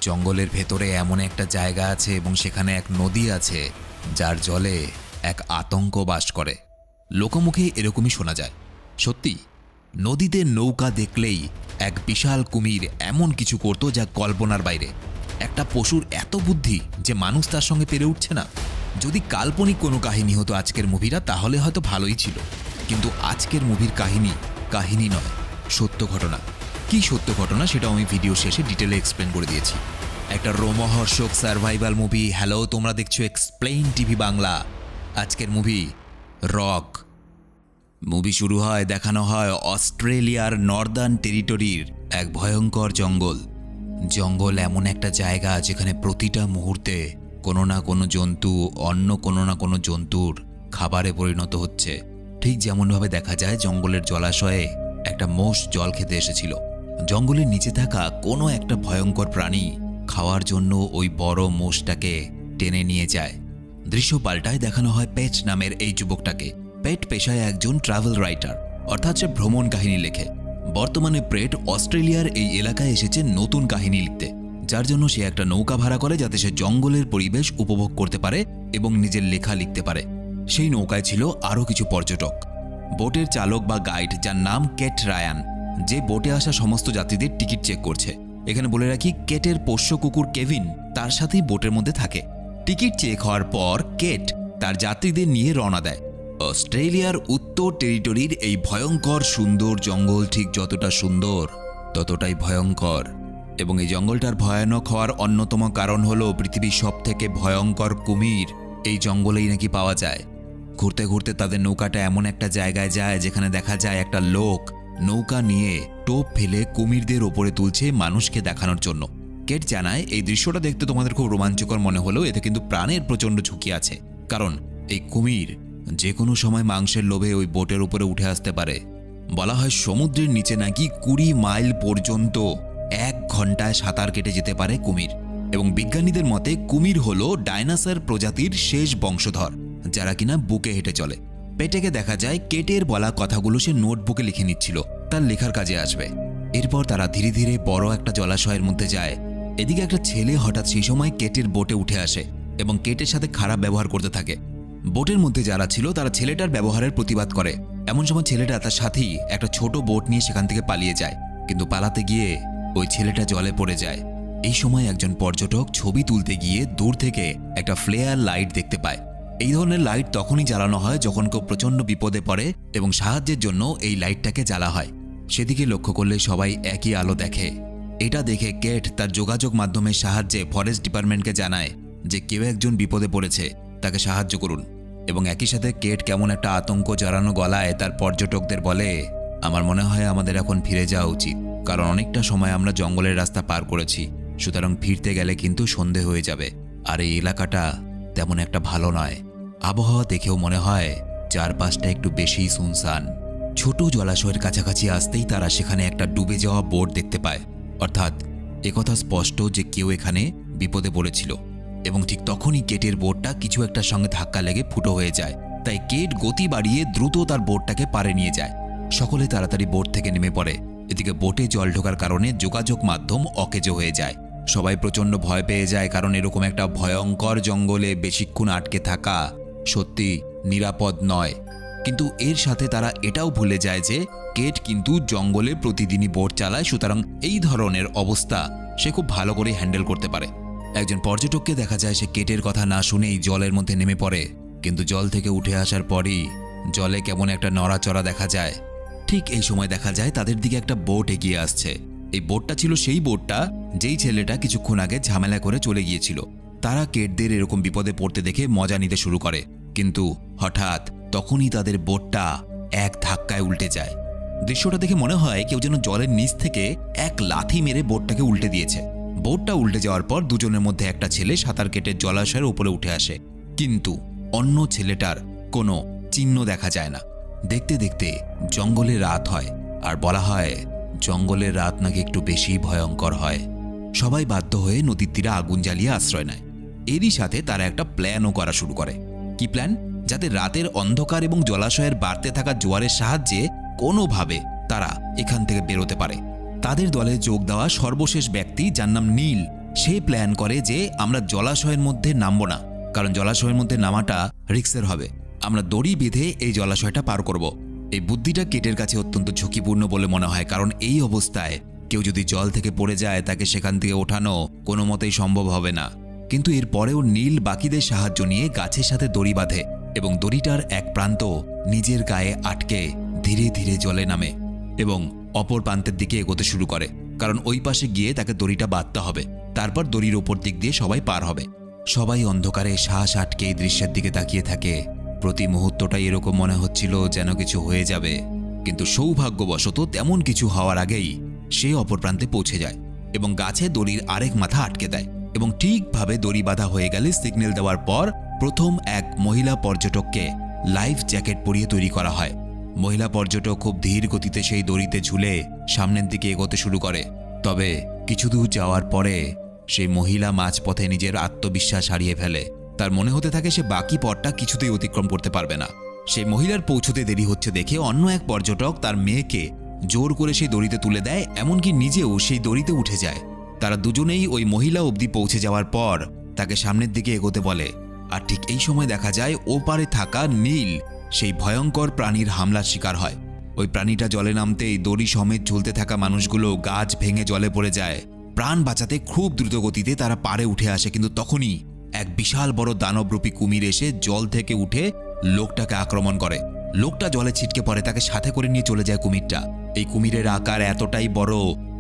জঙ্গলের ভেতরে এমন একটা জায়গা আছে এবং সেখানে এক নদী আছে যার জলে এক আতঙ্ক বাস করে। লোকমুখে এরকমই শোনা যায়। সত্যি, নদীতে নৌকা দেখলেই এক বিশাল কুমির এমন কিছু করত যা কল্পনার বাইরে। একটা পশুর এত বুদ্ধি যে মানুষ তার সঙ্গে পেরে উঠছে না। যদি কাল্পনিক কোনো কাহিনী হতো আজকের মুভিটা, তাহলে হয়তো ভালোই ছিল, কিন্তু আজকের মুভির কাহিনী নয়, সত্য ঘটনা। কি সত্য ঘটনা সেটাও আমি ভিডিও শেষে ডিটেলে এক্সপ্লেন করে দিয়েছি। একটা রোমহর্ষক সার্ভাইভাল মুভি। হ্যালো, তোমরা দেখছো এক্সপ্লেইন টিভি বাংলা। আজকের মুভি রক। মুভি শুরু হয়, দেখানো হয় অস্ট্রেলিয়ার নর্দার্ন টেরিটরির এক ভয়ঙ্কর জঙ্গল এমন একটা জায়গা যেখানে প্রতিটা মুহূর্তে কোনো না কোনো জন্তু অন্য কোনো না কোনো জন্তুর খাবারে পরিণত হচ্ছে। ঠিক যেমনভাবে দেখা যায় জঙ্গলের জলাশয়ে একটা মোষ জল খেতে এসেছিল। জঙ্গলের নিচে থাকা কোনো একটা ভয়ঙ্কর প্রাণী খাওয়ার জন্য ওই বড় মোষটাকে টেনে নিয়ে যায়। দৃশ্য পাল্টায়, দেখানো হয় পেট নামের এই যুবকটাকে। পেট পেশায় একজন ট্রাভেল রাইটার, অর্থাৎ সে ভ্রমণ কাহিনী লেখে। বর্তমানে পেট অস্ট্রেলিয়ার এই এলাকায় এসেছে নতুন কাহিনী লিখতে, যার জন্য সে একটা নৌকা ভাড়া করে যাতে সে জঙ্গলের পরিবেশ উপভোগ করতে পারে এবং নিজের লেখা লিখতে পারে। সেই নৌকায় ছিল আরও কিছু পর্যটক। বোটের চালক বা গাইড, যার নাম কেট রায়ান, যে বোটে আসা সমস্ত যাত্রীদের টিকিট চেক করছে। এখানে বলে রাখি, কেটের পোষ্য কুকুর কেভিন তার সাথেই বোটের মধ্যে থাকে। টিকিট চেক হওয়ার পর কেট তার যাত্রীদের নিয়ে রওনা দেয়। অস্ট্রেলিয়ার উত্তর টেরিটরির এই ভয়ঙ্কর সুন্দর জঙ্গল ঠিক যতটা সুন্দর ততটাই ভয়ঙ্কর, এবং এই জঙ্গলটার ভয়ানক হওয়ার অন্যতম কারণ হলো পৃথিবীর সবথেকে ভয়ঙ্কর কুমির এই জঙ্গলেই নাকি পাওয়া যায়। ঘুরতে ঘুরতে তাদের নৌকাটা এমন একটা জায়গায় যায় যেখানে দেখা যায় একটা লোক নৌকা নিয়ে টোপ ফেলে কুমিরদের ওপরে তুলছে মানুষকে দেখানোর জন্য। কেট জানায়, এই দৃশ্যটা দেখতে তোমাদের খুব রোমাঞ্চকর মনে হলেও এতে কিন্তু প্রাণের প্রচণ্ড ঝুঁকি আছে, কারণ এই কুমির যে কোনো সময় মাংসের লোভে ওই বোটের উপরে উঠে আসতে পারে। বলা হয় সমুদ্রের নিচে নাকি 20 মাইল পর্যন্ত 1 ঘন্টায় সাঁতার কেটে যেতে পারে কুমির, এবং বিজ্ঞানীদের মতে কুমির হলো ডাইনোসর প্রজাতির শেষ বংশধর যারা কিনা বুকে হেঁটে চলে। পেটেকে দেখা যায় কেটের বলা কথাগুলো সে নোটবুকে লিখে নিচ্ছিল, তার লেখার কাজে আসবে। এরপর তারা ধীরে ধীরে বড় একটা জলাশয়ের মধ্যে যায়। এদিকে একটা ছেলে হঠাৎ সেই সময় কেটের বোটে উঠে আসে এবং কেটের সাথে খারাপ ব্যবহার করতে থাকে। বোটের মধ্যে যারা ছিল তারা ছেলেটার ব্যবহারের প্রতিবাদ করে। এমন সময় ছেলেটা তার সাথেই একটা ছোট বোট নিয়ে সেখান থেকে পালিয়ে যায়, কিন্তু পালাতে গিয়ে ওই ছেলেটা জলে পড়ে যায়। এই সময় একজন পর্যটক ছবি তুলতে গিয়ে দূর থেকে একটা ফ্লেয়ার লাইট দেখতে পায়। এই ধরনের লাইট তখনই জ্বালানো হয় যখন কেউ প্রচণ্ড বিপদে পড়ে এবং সাহায্যের জন্য এই লাইটটাকে জ্বালা হয়। সেদিকে লক্ষ্য করলে সবাই একই আলো দেখে। এটা দেখে কেট তার যোগাযোগ মাধ্যমের সাহায্যে ফরেস্ট ডিপার্টমেন্টকে জানায় যে কেউ একজন বিপদে পড়েছে, তাকে সাহায্য করুন। এবং একই সাথে কেট কেমন একটা আতঙ্ক জড়ানো গলায় তার পর্যটকদের বলে, আমার মনে হয় আমাদের এখন ফিরে যাওয়া উচিত, কারণ অনেকটা সময় আমরা জঙ্গলের রাস্তা পার করেছি, সুতরাং ফিরতে গেলে কিন্তু সন্ধে হয়ে যাবে। আর এই এলাকাটা তেমন একটা ভালো নয়। আবহাওয়া দেখেও মনে হয় চারপাশটা একটু বেশিই সুনসান। ছোট জলাশয়ের কাছাকাছি আসতেই তারা সেখানে একটা ডুবে যাওয়া বোট দেখতে পায়, অর্থাৎ একথা স্পষ্ট যে কেউ এখানে বিপদে পড়েছিল। এবং ঠিক তখনই কেটের বোটটা কিছু একটার সঙ্গে ধাক্কা লেগে ফুটো হয়ে যায়। তাই কেট গতি বাড়িয়ে দ্রুত তার বোটটাকে পারে নিয়ে যায়। সকলে তাড়াতাড়ি বোট থেকে নেমে পড়ে। এদিকে বোটে জল ঢোকার কারণে যোগাযোগ মাধ্যম অকেজো হয়ে যায়। সবাই প্রচণ্ড ভয় পেয়ে যায়, কারণ এরকম একটা ভয়ঙ্কর জঙ্গলে বেশিক্ষণ আটকে থাকা সত্যি নিরাপদ নয়। কিন্তু এর সাথে তারা এটাও ভুলে যায় যে কেট কিন্তু জঙ্গলে প্রতিদিনই বোট চালায়, সুতরাং এই ধরনের অবস্থা সে খুব ভালো করে হ্যান্ডেল করতে পারে। একজন পর্যটককে দেখা যায় সে কেটের কথা না শুনেই জলের মধ্যে নেমে পড়ে, কিন্তু জল থেকে উঠে আসার পরই জলে কেমন একটা নড়াচড়া দেখা যায়। ঠিক এই সময় দেখা যায় তাদের দিকে একটা বোট এগিয়ে আসছে। এই বোটটা ছিল সেই বোটটা যেই ছেলেটা কিছুক্ষণ আগে ঝামেলা করে চলে গিয়েছিল। তারা কেটদের এরকম বিপদে পড়তে দেখে মজা নিতে শুরু করে, কিন্তু হঠাৎ তখনই তাদের বোটটা এক ধাক্কায় উল্টে যায়। দৃশ্যটা দেখে মনে হয় কেউ যেন জলের নিচ থেকে এক লাথি মেরে বোটটাকে উল্টে দিয়েছে। বোটটা উল্টে যাওয়ার পর দুজনের মধ্যে একটা ছেলে সাঁতার কেটে জলাশয়ের উপরে উঠে আসে, কিন্তু অন্য ছেলেটার কোনো চিহ্ন দেখা যায় না। দেখতে দেখতে জঙ্গলে রাত হয়, আর বলা হয় জঙ্গলের রাত নাকি একটু বেশি ভয়ঙ্কর হয়। সবাই বাধ্য হয়ে নদীর তীরে আগুন জ্বালিয়ে আশ্রয় নেয়। এরই সাথে তারা একটা প্ল্যানও করা শুরু করে। কি প্ল্যান? যাতে রাতের অন্ধকার এবং জলাশয়ের বাড়তে থাকা জোয়ারের সাহায্যে কোনোভাবে তারা এখান থেকে বেরোতে পারে। তাদের দলে যোগ দেওয়া সর্বশেষ ব্যক্তি, যার নাম নীল, সে প্ল্যান করে যে আমরা জলাশয়ের মধ্যে নামবো না, কারণ জলাশয়ের মধ্যে নামাটা রিস্কের হবে। আমরা দড়ি বেঁধে এই জলাশয়টা পার করব। এই বুদ্ধিটা কেটের কাছে অত্যন্ত ঝুঁকিপূর্ণ বলে মনে হয়, কারণ এই অবস্থায় কেউ যদি জল থেকে পড়ে যায় তাকে সেখান থেকে ওঠানো কোনো মতেই সম্ভব হবে না। কিন্তু এরপরেও নীল বাকিদের সাহায্য নিয়ে গাছের সাথে দড়ি বাঁধে এবং দড়িটার এক প্রান্ত নিজের গায়ে আটকে ধীরে ধীরে জলে নামে এবং অপর প্রান্তের দিকে এগোতে শুরু করে, কারণ ওই পাশে গিয়ে তাকে দড়িটা বাঁধতে হবে। তারপর দড়ির ওপর দিক দিয়ে সবাই পার হবে। সবাই অন্ধকারে শ্বাস আটকে এই দৃশ্যের দিকে তাকিয়ে থাকে। প্রতি মুহূর্তটাই এরকম মনে হচ্ছিল যেন কিছু হয়ে যাবে, কিন্তু সৌভাগ্যবশত তেমন কিছু হওয়ার আগেই সে অপর প্রান্তে পৌঁছে যায় এবং গাছে দড়ির আরেক মাথা আটকে দেয় এবং ঠিকভাবে দড়ি বাঁধা হয়ে গেলে সিগন্যাল দেওয়ার পর প্রথম এক মহিলা পর্যটককে লাইফ জ্যাকেট পরিয়ে তৈরি করা হয়। মহিলা পর্যটক খুব ধীর গতিতে সেই দড়িতে ঝুলে সামনের দিকে এগোতে শুরু করে। তবে কিছু দূর যাওয়ার পরে সেই মহিলা মাঝপথে নিজের আত্মবিশ্বাস হারিয়ে ফেলে। তার মনে হতে থাকে সে বাকি পথটা কিছুতেই অতিক্রম করতে পারবে না। সেই মহিলার পৌঁছতে দেরি হচ্ছে দেখে অন্য এক পর্যটক তার মেয়েকে জোর করে সেই দড়িতে তুলে দেয়, এমনকি নিজেও সেই দড়িতে উঠে যায়। তারা দুজনেই ওই মহিলা অবধি পৌঁছে যাওয়ার পর তাকে সামনের দিকে এগোতে বলে। আর ঠিক এই সময় দেখা যায় ওপারে থাকা নীল সেই ভয়ঙ্কর প্রাণীর হামলার শিকার হয়। ওই প্রাণীটা জলে নামতেই দড়ি সমেত ঝুলতে থাকা মানুষগুলো গাছ ভেঙে জলে পড়ে যায়। প্রাণ বাঁচাতে খুব দ্রুত গতিতে তারা পাড়ে উঠে আসে, কিন্তু তখনই এক বিশাল বড় দানবরূপী কুমির এসে জল থেকে উঠে লোকটাকে আক্রমণ করে। লোকটা জলে ছিটকে পড়ে, তাকে সাথে করে নিয়ে চলে যায় কুমিরটা। এই কুমিরের আকার এতটাই বড়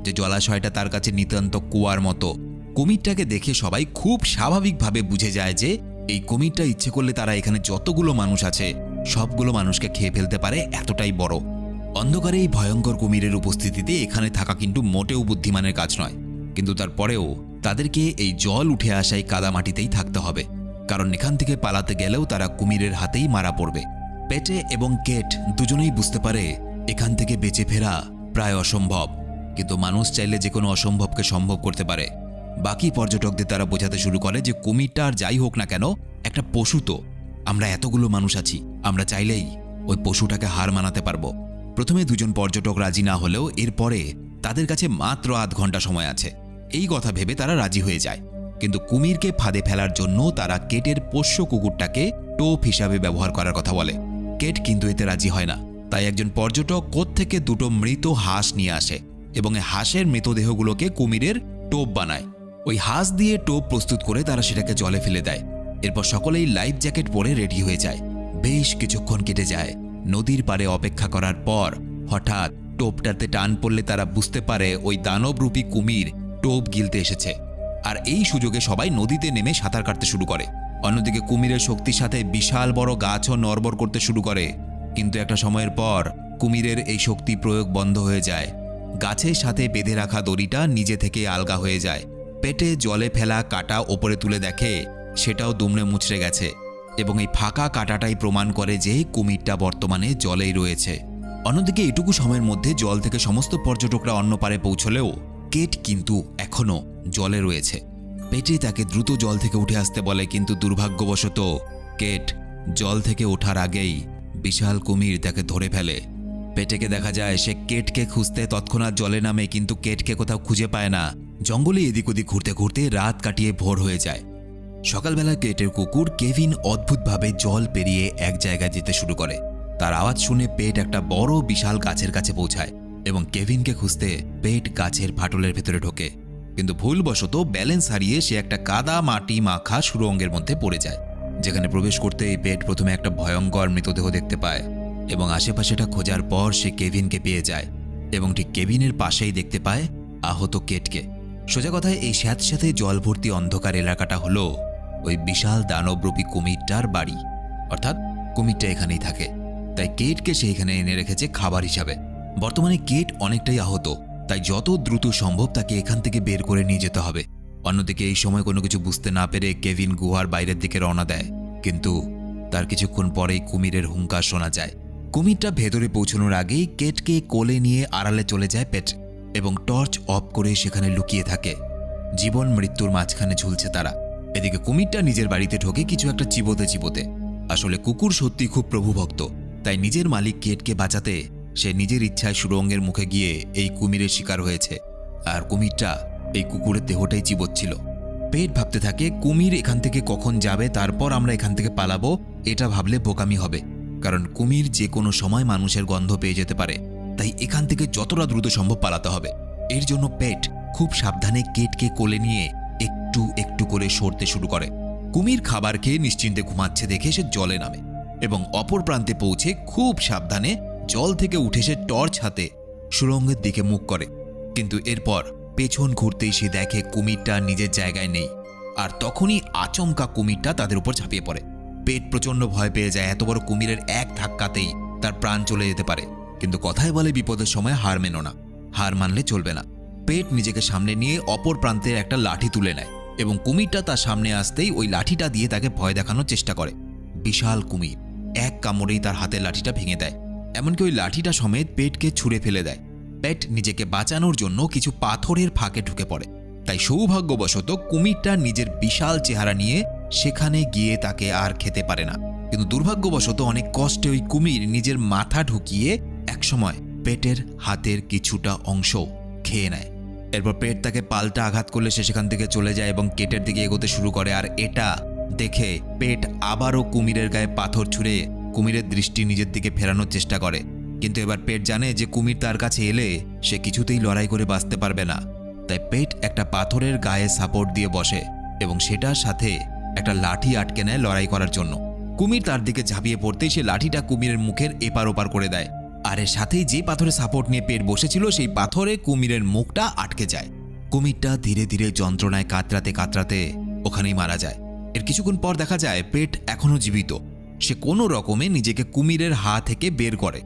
যে জলাশয়টা তার কাছে নিতান্ত কুয়ার মতো। কুমিরটাকে দেখে সবাই খুব স্বাভাবিকভাবে বুঝে যায় যে এই কুমিরটা ইচ্ছে করলে তারা এখানে যতগুলো মানুষ আছে সবগুলো মানুষকে খেয়ে ফেলতে পারে, এতটাই বড়। অন্ধকারে এই ভয়ঙ্কর কুমিরের উপস্থিতিতে এখানে থাকা কিন্তু মোটেও বুদ্ধিমানের কাজ নয়, কিন্তু তারপরেও তাদেরকে এই জল উঠে আসা এই কাদামাটিতেই থাকতে হবে, কারণ এখান থেকে পালাতে গেলেও তারা কুমিরের হাতেই মারা পড়বে। পেটে এবং কেট দুজনেই বুঝতে পারে এখান থেকে বেঁচে ফেরা প্রায় অসম্ভব, কিন্তু মানুষ চাইলে যে কোনো অসম্ভবকে সম্ভব করতে পারে। বাকি পর্যটকদের তারা বোঝাতে শুরু করে যে কুমিরটা আর যাই হোক না কেন একটা পশু, তো আমরা এতগুলো মানুষ আছি, আমরা চাইলেই ওই পশুটাকে হার মানাতে পারবো। প্রথমে দুজন পর্যটক রাজি না হলেও এরপরে তাদের কাছে মাত্র আধ ঘন্টা সময় আছে। এই কথা ভেবে তারা রাজি হয়ে যায়, কিন্তু কুমিরকে ফাঁদে ফেলার জন্য তারা কেটের পোষ্য কুকুরটাকে টোপ হিসাবে ব্যবহার করার কথা বলে। কেট কিন্তু এতে রাজি হয় না। তাই একজন পর্যটক কোত্থেকে দুটো মৃত হাঁস নিয়ে আসে এবং এই হাঁসের মৃতদেহগুলোকে কুমিরের টোপ বানায়। ওই হাঁস দিয়ে টোপ প্রস্তুত করে তারা সেটাকে জলে ফেলে দেয়। এরপর সকলেই লাইফ জ্যাকেট পরে রেডি হয়ে যায়। বেশ কিছুক্ষণ কেটে যায়। নদীর পাড়ে অপেক্ষা করার পর হঠাৎ টোপটাতে টান পড়লে তারা বুঝতে পারে ওই দানবরূপী কুমির টোপ গিলতে এসেছে। আর এই সুযোগে সবাই নদীতে নেমে সাঁতার কাটতে শুরু করে। অন্যদিকে কুমিরের শক্তির সাথে বিশাল বড় গাছও নড়বড় করতে শুরু করে, কিন্তু একটা সময়ের পর কুমিরের এই শক্তি প্রয়োগ বন্ধ হয়ে যায়। গাছের সাথে বেঁধে রাখা দড়িটা নিজে থেকে আলগা হয়ে যায়। পেটে জলে ফেলা কাঁটা ওপরে তুলে দেখে সেটাও দুমড়ে মুচড়ে গেছে এবং এই ফাঁকা কাঁটাটাই প্রমাণ করে যে কুমিরটা বর্তমানে জলেই রয়েছে। অন্যদিকে এটুকু সময়ের মধ্যে জল থেকে সমস্ত পর্যটকরা অন্য পারে পৌঁছলেও কেট কিন্তু এখনো জলে রয়েছে। পেটে তাকে দ্রুত জল থেকে উঠে আসতে বলে, কিন্তু দুর্ভাগ্যবশত কেট জল থেকে ওঠার আগেই বিশাল কুমির তাকে ধরে ফেলে। পেটেকে দেখা যায় সে কেটকে খুঁজতে তৎক্ষণাৎ জলে নামে, কিন্তু কেটকে কোথাও খুঁজে পায় না। জঙ্গলে এদিক ওদিক ঘুরতে ঘুরতে রাত কাটিয়ে ভোর হয়ে যায়। সকালবেলা কেটের কুকুর কেভিন অদ্ভুতভাবে জল পেরিয়ে এক জায়গায় যেতে শুরু করে। তার আওয়াজ শুনে পেট একটা বড় বিশাল গাছের কাছে পৌঁছায় এবং কেভিনকে খুঁজতে পেট গাছের ফাটলের ভেতরে ঢোকে, কিন্তু ভুলবশত ব্যালেন্স হারিয়ে সে একটা কাদা মাটি মাখা সুড়ঙ্গের মধ্যে পড়ে যায়, যেখানে প্রবেশ করতেই পেট প্রথমে একটা ভয়ঙ্কর মৃতদেহ দেখতে পায় এবং আশেপাশেটা খোঁজার পর সে কেভিনকে পেয়ে যায় এবং ঠিক কেভিনের পাশেই দেখতে পায় আহত কেটকে। সোজা কথায় এই স্যাঁতস্যাঁতে জল ভর্তি অন্ধকার এলাকাটা হলো ওই বিশাল দানবরূপী কুমিরটার বাড়ি, অর্থাৎ কুমিরটা এখানেই থাকে। তাই কেটকে সে এখানে এনে রেখেছে খাবার হিসাবে। বর্তমানে কেট অনেকটাই আহত, তাই যত দ্রুত সম্ভব তাকে এখান থেকে বের করে নিয়ে যেতে হবে। অন্যদিকে এই সময় কোনো কিছু বুঝতে না পেরে কেভিন গুহার বাইরের দিকে রওনা দেয়, কিন্তু তার কিছুক্ষণ পরেই কুমিরের হুঙ্কার শোনা যায়। কুমিরটা ভেতরে পৌঁছানোর আগেই কেটকে কোলে নিয়ে আড়ালে চলে যায় পেট এবং টর্চ অফ করে সেখানে লুকিয়ে থাকে। জীবন মৃত্যুর মাঝখানে ঝুলছে তারা। এদিকে কুমিরটা নিজের বাড়িতে ঢোকে কিছু একটা চিবোতে চিবোতে। আসলে কুকুর সত্যি খুব প্রভুভক্ত, তাই নিজের মালিক কেটকে বাঁচাতে সে নিজের ইচ্ছায় সুড়ঙ্গের মুখে গিয়ে এই কুমিরের শিকার হয়েছে। আর কুমিরটা এই কুকুরের দেহটাই চিবোচ্ছিল। পেট ভাবতে থাকে কুমির এখান থেকে কখন যাবে, তারপর আমরা এখান থেকে পালাবো। এটা ভাবলে বোকামি হবে, কারণ কুমির যে কোনো সময় মানুষের গন্ধ পেয়ে যেতে পারে। তাই এখান থেকে যতটা দ্রুত সম্ভব পালাতে হবে। এর জন্য পেট খুব সাবধানে কেটকে কোলে নিয়ে একটু একটু করে সরতে শুরু করে। কুমির খাবার খেয়ে নিশ্চিন্তে ঘুমাচ্ছে দেখে সে জলে নামে এবং অপর প্রান্তে পৌঁছে খুব সাবধানে জল থেকে উঠে সে টর্চ হাতে সুড়ঙ্গের দিকে মুখ করে। কিন্তু এরপর পেছন ঘুরতেই সে দেখে কুমিরটা নিজের জায়গায় নেই। আর তখনই আচমকা কুমিরটা তাদের উপর ঝাঁপিয়ে পড়ে। পেট প্রচণ্ড ভয় পেয়ে যায়, এত বড় কুমিরের এক ধাক্কাতেই তার প্রাণ চলে যেতে পারে। কিন্তু কথায় বলে বিপদের সময় হার মেনো না, হার মানলে চলবে না। পেট নিজেকে সামনে নিয়ে অপর প্রান্তের একটা লাঠি তুলে নেয় এবং কুমিরটা তার সামনে আসতেই ওই লাঠিটা দিয়ে তাকে ভয় দেখানোর চেষ্টা করে। বিশাল কুমির এক কামড়েই তার হাতের লাঠিটা ভেঙে দেয়, এমনকি ওই লাঠিটা সমেত পেটকে ছুঁড়ে ফেলে দেয়। পেট নিজেকে বাঁচানোর জন্য কিছু পাথরের ফাঁকে ঢুকে পড়ে। তাই সৌভাগ্যবশত কুমিরটা নিজের বিশাল চেহারা নিয়ে সেখানে গিয়ে তাকে আর খেতে পারে না। কিন্তু দুর্ভাগ্যবশত অনেক কষ্টে ওই কুমির নিজের মাথা ঢুকিয়ে একসময় পেটের হাতের কিছুটা অংশ খেয়ে নেয়। এরপর পেট তাকে পাল্টা আঘাত করলে সে সেখান থেকে চলে যায় এবং কেটের দিকে এগোতে শুরু করে। আর এটা দেখে পেট আবারও কুমিরের গায়ে পাথর ছুঁড়ে কুমিরের দৃষ্টি নিজের দিকে ফেরানোর চেষ্টা করে। কিন্তু এবার পেট জানে যে কুমির তার কাছে এলে সে কিছুতেই লড়াই করে বাঁচতে পারবে না। তাই পেট একটা পাথরের গায়ে সাপোর্ট দিয়ে বসে এবং সেটার সাথে একটা লাঠি আটকে নেয় লড়াই করার জন্য। কুমির তার দিকে ঝাঁপিয়ে পড়তেই সে লাঠিটা কুমিরের মুখের এপার ওপার করে দেয়। আর এর সাথেই যে পাথরে সাপোর্ট নিয়ে পেট বসেছিল সেই পাথরে কুমিরের মুখটা আটকে যায়। কুমিরটা ধীরে ধীরে যন্ত্রণায় কাতরাতে কাতরাতে ওখানেই মারা যায়। এর কিছুক্ষণ পর দেখা যায় পেট এখনো জীবিত। সে কোনো রকমে নিজেকে কুমিরের হাত থেকে বের করে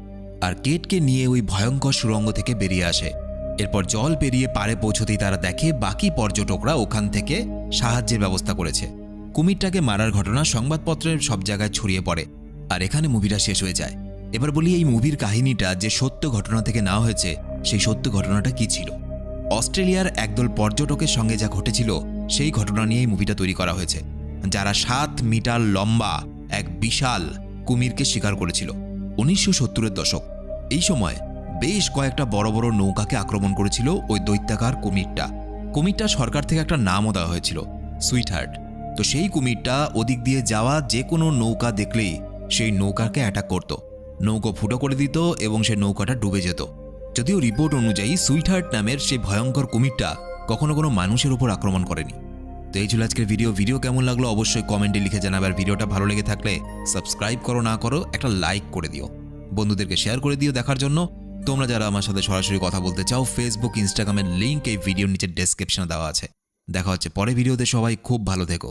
আর কেটকে নিয়ে ওই ভয়ঙ্কর সুড়ঙ্গ থেকে বেরিয়ে আসে। এরপর জল পেরিয়ে পাড়ে পৌঁছতেই তারা দেখে বাকি পর্যটকরা ওখান থেকে সাহায্যের ব্যবস্থা করেছে। কুমিরটাকে মারার ঘটনা সংবাদপত্রের সব জায়গায় ছড়িয়ে পড়ে। আর এখানে মুভিটা শেষ হয়ে যায়। এবার বলি এই মুভির কাহিনীটা যে সত্য ঘটনা থেকে নেওয়া হয়েছে সেই সত্য ঘটনাটা কি ছিল। অস্ট্রেলিয়ার একদল পর্যটকের সঙ্গে যা ঘটেছিল সেই ঘটনা নিয়েই মুভিটা তৈরি করা হয়েছে, যারা 7 মিটার লম্বা এক বিশাল কুমিরকে শিকার করেছিল 1970-এর দশক। এই সময় বেশ কয়েকটা বড় বড় নৌকাকে আক্রমণ করেছিল ওই দৈত্যাকার কুমিরটা। কুমিরটা সরকার থেকে একটা নামও দেওয়া হয়েছিল, সুইটহার্ট। তো সেই কুমিরটা ওদিক দিয়ে যাওয়া যে কোনো নৌকা দেখলেই সেই নৌকাকে অ্যাটাক করত, নৌকো ফুটো করে দিত এবং সেই নৌকাটা ডুবে যেত। যদিও রিপোর্ট অনুযায়ী সুইটহার্ট নামের সেই ভয়ঙ্কর কুমিরটা কখনো কোনো মানুষের উপর আক্রমণ করেনি। তো এই ছিল আজকের ভিডিও কেমন লাগলো অবশ্যই কমেন্টে লিখে জানাবে। আর ভিডিওটা ভালো লেগে থাকলে সাবস্ক্রাইব করো না করো একটা লাইক করে দিও, বন্ধুদেরকে শেয়ার করে দিও দেখার জন্য। তোমরা যারা আমার সাথে সরাসরি কথা বলতে চাও ফেসবুক ইনস্টাগ্রামের লিঙ্ক এই ভিডিওর নিচে ডেসক্রিপশনে দেওয়া আছে। দেখা হচ্ছে পরে ভিডিওতে, সবাই খুব ভালো থেকো।